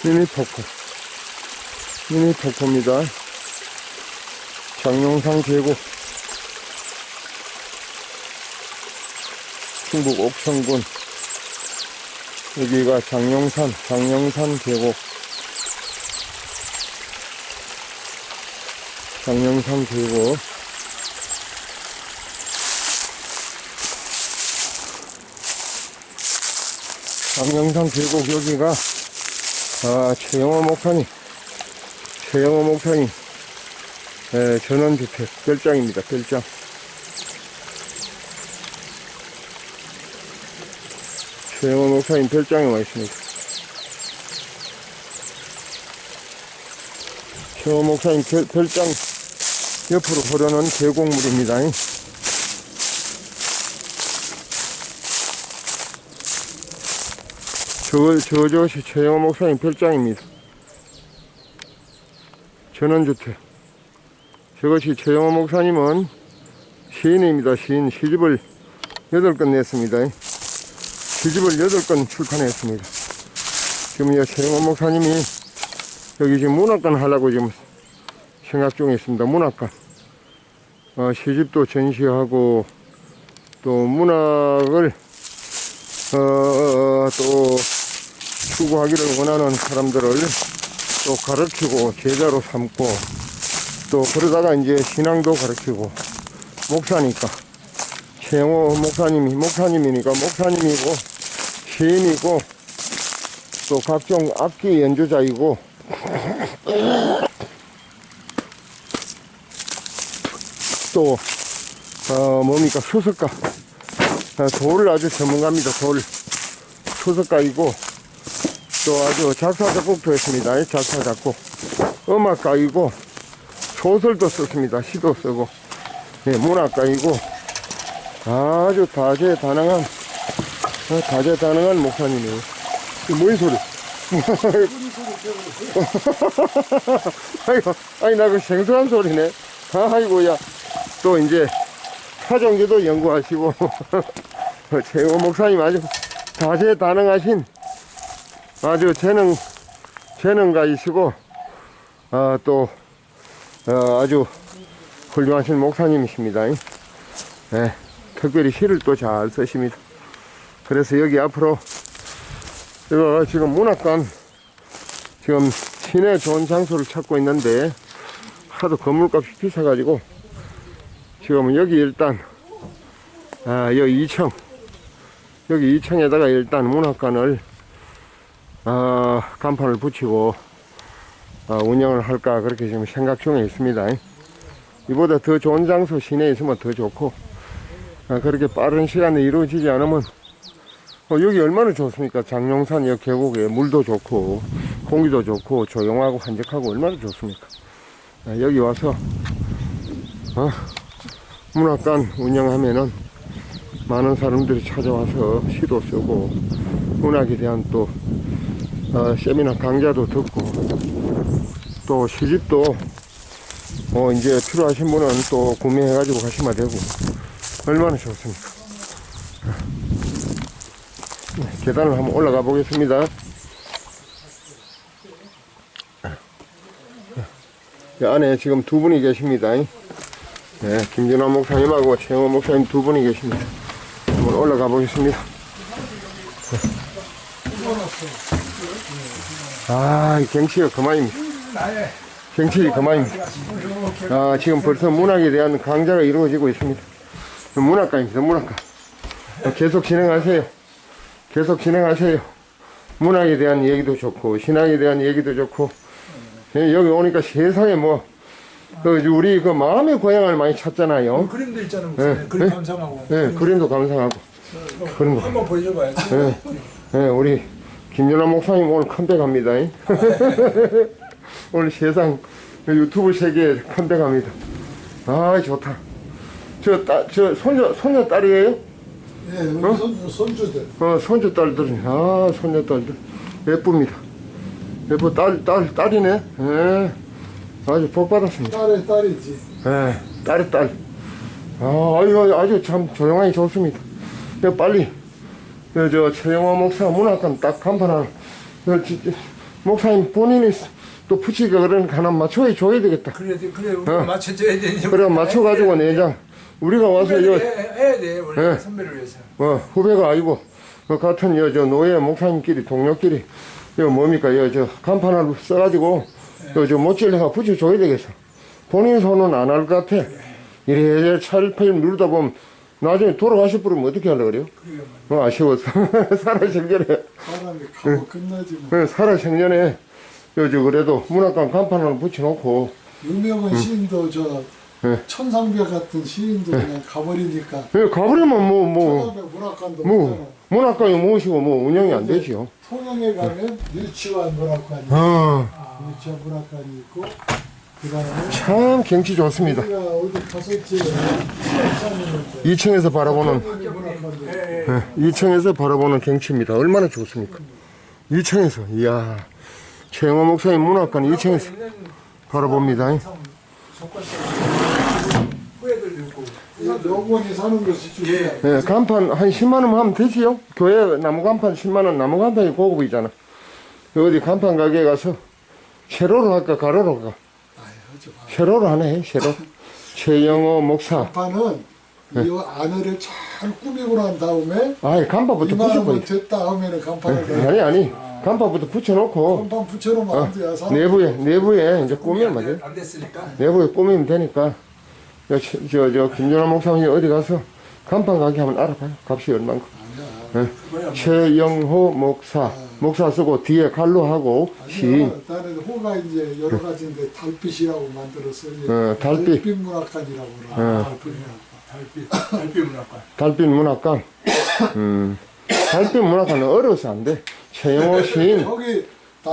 미니 폭포입니다. 장룡산 계곡, 충북 옥천군. 여기가 장룡산 계곡. 장룡산 계곡. 장룡산 계곡 여기가 최영호 목사님 전원주택 별장입니다. 별장. 최영호 목사님 별장에 와 있습니다. 최영호 목사님 별장 옆으로 흐르는 계곡물입니다. 저것이 최영호 목사님 별장입니다. 전원주택. 저것이 최영호 목사님은 시인입니다. 시집을 8권 냈습니다. 시집을 8권 출판했습니다. 지금 최영호 목사님이 여기 지금 문학관 하려고 지금 생각 중에 있습니다. 문학관. 시집도 전시하고 또 문학을 또 추구하기를 원하는 사람들을 또 가르치고 제자로 삼고 또 그러다가 이제 신앙도 가르치고 목사니까 최영호 목사님이니까 목사님이고 시인이고 또 각종 악기 연주자이고 또 뭡니까 수석가 돌 아주 전문가입니다. 돌 수석가이고 또 아주 작사 작곡도 했습니다. 작사 작곡 음악가이고 소설도 썼습니다. 시도 쓰고 문학가이고 아주 다재다능한 목사님이에요. 뭔 소리? 아니 나 그 생소한 소리네. 아이고야. 또 이제 사정기도 연구하시고 최영호 목사님 아주 다재다능하신 아주 재능가이시고 또 아주 훌륭하신 목사님이십니다. 네, 특별히 시를 또 잘 쓰십니다. 그래서 여기 앞으로 이거 지금 문학관 지금 시내 좋은 장소를 찾고 있는데 하도 건물값이 비싸가지고 지금 여기 일단 여기 2층에다가 일단 문학관을 간판을 붙이고 운영을 할까 그렇게 지금 생각 중에 있습니다. 이보다 더 좋은 장소 시내에 있으면 더 좋고 그렇게 빠른 시간에 이루어지지 않으면 여기 얼마나 좋습니까? 장룡산 여 계곡에 물도 좋고 공기도 좋고 조용하고 한적하고 얼마나 좋습니까? 여기 와서 문학관 운영하면은 많은 사람들이 찾아와서 시도 쓰고 문학에 대한 또 세미나 강좌도 듣고 또 시집도 이제 필요하신 분은 또 구매해 가지고 가시면 되고 얼마나 좋습니까? 계단을 한번 올라가 보겠습니다. 이 안에 지금 두 분이 계십니다. 네, 김진환 목사님하고 최영호 목사님 두 분이 계십니다. 한번 올라가 보겠습니다. 이 경치가 그만입니다. 경치 그만입니다. 지금 벌써 문학에 대한 강좌가 이루어지고 있습니다. 문학가입니다. 문학가. 계속 진행하세요. 문학에 대한 얘기도 좋고 신학에 대한 얘기도 좋고 여기 오니까 세상에 우리 그 마음의 고향을 많이 찾잖아요. 그림도 있잖아요. 그림 감상하고. 그림도 감상하고. 그림도 한번 보여줘봐야지. 우리 김연아 목사님 오늘 컴백합니다. 오늘 세상 유튜브 세계에 컴백합니다. 좋다. 저 손녀 딸이에요? 네, 우리 손주들. 손주 딸들이. 손녀딸들. 예쁩니다. 예뻐, 딸이네. 아주 복 받았습니다. 딸이지. 딸. 아주 참 조용하니 좋습니다. 빨리, 최영호 목사 문학관 딱 간판 하나. 목사님 본인이 또 붙이기가 그러니까 하나 맞춰줘야 되겠다. 그래 우리가 맞춰줘야 되니. 그래 맞춰가지고 내장 우리가 와서 해야 돼 원래 선배를 위해서. 후배가 아니고 같은 저 노예 목사님끼리 동료끼리 뭡니까 저 간판을 써가지고 저 못질려가 붙여줘야 되겠어. 본인 손은 안 할 것 같아. 이래 차일파일 누르다 보면 나중에 돌아가실 분은 어떻게 하려고 그래요? 아쉬워서 살아생전에 사람이 가고 끝나지 뭐. 살아생전에 저 그래도 문학관 간판 하나 붙여놓고 유명한 시인도 저 천상벽 같은 시인도 그냥 가버리니까 가버리면 뭐 천상벽 문학관도 없잖아. 문학관이 무엇이고 뭐 운영이 안 되지요. 통영에 가면 유치원 문학관이 유치원 문학관이 있고 그다음에 참 경치 좋습니다. 우리가 어디 갔었지 2층에서 바라보는 문학관도 2층에서 바라보는 경치입니다. 얼마나 좋습니까? 2층에서 이야 최영호 목사님 문학관 2층에서 바라봅니다. 후배들도 있고 여권이 사는 것이 중요해. 예, 간판 한 10만 원 하면 되지요? 교회 나무 간판 10만 원, 나무 간판이 고급이잖아. 어디 간판 가게에 가서 세로로 할까 가로로 할까? 세로로 하네, 세로. 최영호 목사. 간판은 이 안을 잘 꾸미고 난 다음에 아이 간판부터 이만하면 붙여버려. 됐다 하면은 간판을 아니 간판부터 붙여놓고 간판 붙여놓으면 안 돼요. 사람. 내부에 이제 꾸미면 맞아요. 안 됐으니까. 내부에 꾸미면 되니까 저 김준환 목사님이 어디 가서 간판 가게 하면 알아봐요. 값이 얼마인가. 최영호 목사 쓰고 뒤에 갈로 하고 시인. 나는 호가 이제 여러 가지인데 달빛이라고 만들었어요. 달빛. 달빛 문학관이라고 그러나. 달빛 문학관. 달빛 문학관. 달빛 문학관은 어려워서 안 돼. 최영호 시인. 거기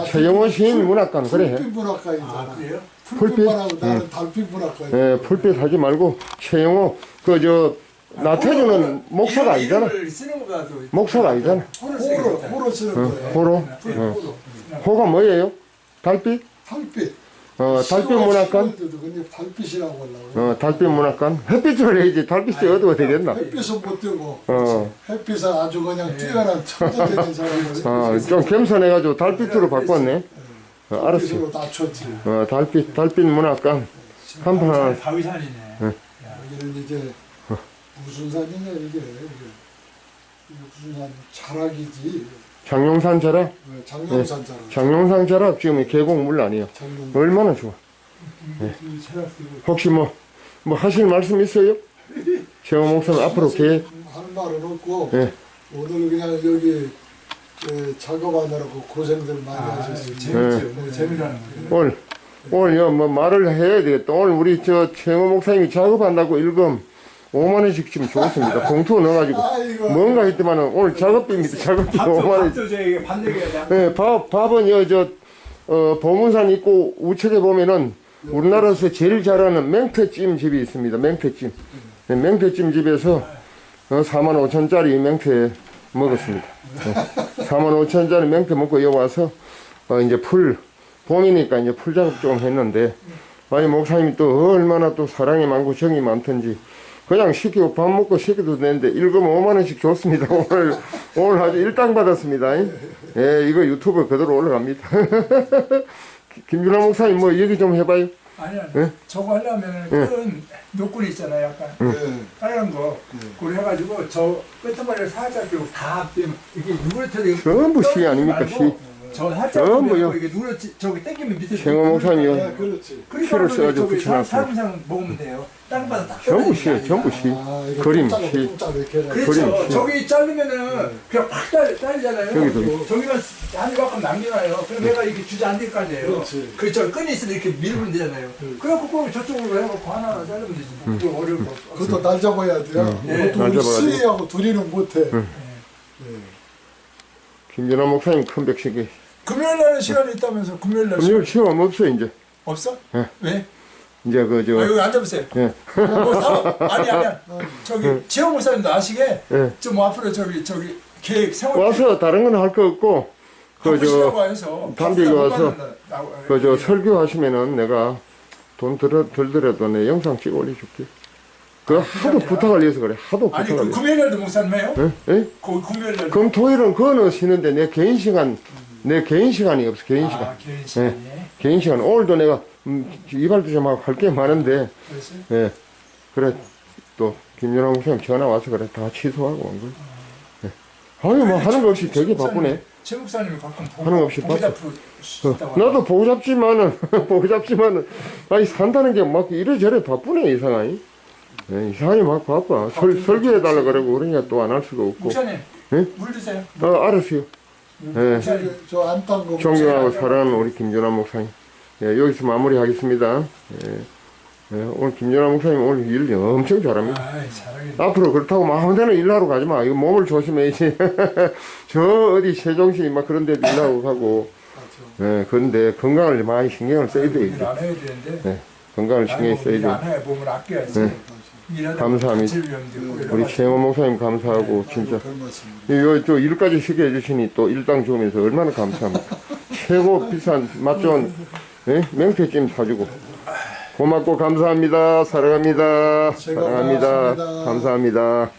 최영호 시인 문학관 그래. 풀빛 문학관이잖아. 풀빛? 풀빛만하고 나는 달빛 문학관. 예, 풀빛 하지 말고 최영호 나태주는 목사가 아니잖아. 목사가 아니잖아. 호로 쓰는 거예요. 호로. 호가 뭐예요? 달빛? 달빛. 달빛 문학관? 근데 달빛이라고 하려고. 달빛 문학관? 햇빛을 해야지. 달빛이 어두워 되겠나? 햇빛은 못 뜨고. 햇빛은 아주 그냥 뛰어난 천재적인 사람을. 좀 겸손해가지고 달빛으로 바꿨네. 알았어. 햇빛으로 낮췄지. 달빛 문학관. 간판 하나. 다위산이네. 여기는 이제 무슨 산이냐 이게 무슨 산 자락이지. 장룡산 자락? 장룡산 자락. 장룡산 자락 지금 계곡물 아니에요. 얼마나 좋아. 혹시 뭐 하실 말씀 있어요? 최영호 목사님 앞으로 계획? 할 말은 없고 예. 오늘 그냥 여기 작업하느라고 고생들 많이 하셨어요. 재밌죠. 재미라는 거. 오늘 말을 해야 되겠다. 오늘 우리 최영호 목사님이 작업한다고 일금 5만 원씩 지금 줬습니다. 봉투 넣어가지고 뭔가 했더만은 오늘 작업비입니다. 작업비 5만 원. 네, 밥은 보문산 있고 우측에 보면은 우리나라에서 제일 잘하는 맹태찜 집이 있습니다. 맹태찜. 네, 맹태찜 집에서 4만 5천짜리 맹태 먹었습니다. 4만 5천짜리 맹태 먹고 여기 와서 이제 봄이니까 이제 풀 작업 좀 했는데 아니 목사님이 또 얼마나 또 사랑이 많고 정이 많던지 그냥 시키고 밥 먹고 시켜도 되는데 일금 5만 원씩 줬습니다. 오늘 아주 일당 받았습니다. 예, 이거 유튜브에 그대로 올라갑니다. 김준환 목사님 뭐 얘기 좀 해봐요. 아니 저거 하려면 큰 노끈이 있잖아요. 약간 빨간 거 그걸 해가지고 저 끝머리를 살짝 끼고 다 이게 누구를 전부 시 아닙니까 시. 저 살짝 전부요. 이게 누를 저기 땡기면 밑에 최영호 목사님이요. 네, 그렇지. 시를 써가지고 붙여놨습니다. 사람상 먹으면 돼요. 땅바닥 딱 전부 시, 전부 시. 그림 시. 이렇게 그렇죠. 그림, 저기 자르면은 그냥 확 잘리잖아요. 저기도. 저기만 한 조각만 남겨놔요. 그럼 얘가 이렇게 주저앉을 거 아니에요. 그렇지. 그저 끈이 있으면 이렇게 밀면 되잖아요. 그래갖고 꼭 저쪽으로 해갖고 하나 자르면 되지. 그거 어려울 거 없어. 그것도 날 잡아야 돼요. 네. 그것도 날 우리 잡아가지고. 수희하고 둘이는 못해. 김준환 목사님 큰 백식이. 금요일 날은 시간이 있다면서 금요일 날 금요일 시험 없어 이제. 없어? 예. 왜? 이제 여기 앉아보세요. 예. 아니야. 저기 지영 목사님도 아시게 예. 좀 앞으로 저기 계획 세워. 와서 다른 건 할 거 없고 바쁘시다고 해서 담비가 와서 설교하시면은 내가 돈 덜 들여도 내 영상 찍어 올려줄게. 그 하도 부탁을 해서 그래. 하도 아니 부탁을 그 해서. 금요일날도 목사님이에요? 예? 예? 그 금요일날. 그럼 토요일은 그거는 쉬는데 내 개인 시간, 내 개인 시간이 없어. 개인 시간. 아 개인 시간이. 개인 시간. 오늘도 내가 이발도 좀 하고 할 게 많은데, 그랬어요? 예. 그래 또 김연아 목사님 전화 와서 그래 다 취소하고 온 거야. 예. 아니 뭐 하는 거 없이 되게 바쁘네. 최 목사님이 가끔 하는 거 없이 보고 바빠. 잡고 싶다고 나도 보고 잡지만은 보고 잡지만은 아니 산다는 게 막 이래저래 바쁘네 이상하니. 예, 이상하니 막 바빠. 설교해 달라 그러고 그러니까 또 안 할 수가 없고. 목사님 예? 물 드세요. 알았어요. 예. 저 안탄 거 존경하고 사랑하는 우리 김연아 목사님. 예, 여기서 마무리하겠습니다. 예. 예, 오늘 김연아 목사님 오늘 일 엄청 잘합니다. 아 잘하겠네. 앞으로 그렇다고 마음대로 일하러 가지 마. 이거 몸을 조심해야지. 저 어디 세종시 막 그런 데도 일하고 가고. 예, 그런데 건강을 많이 신경을 써야 돼. 일 안 해야 되는데. 예, 건강을 신경 써야 일안 돼. 해 몸을 아껴야지. 네. 일하다 감사합니다. 다칠 위험도 있고 여러 우리 가지. 최모 목사님 감사하고 진짜. 또 일까지 시켜 주시니 또 일당 주면서 얼마나 감사합니까. 최고 비싼 맛 좋은 예? 명태찜 사주고. 고맙고 감사합니다. 사랑합니다. 제가 사랑합니다. 고맙습니다. 감사합니다.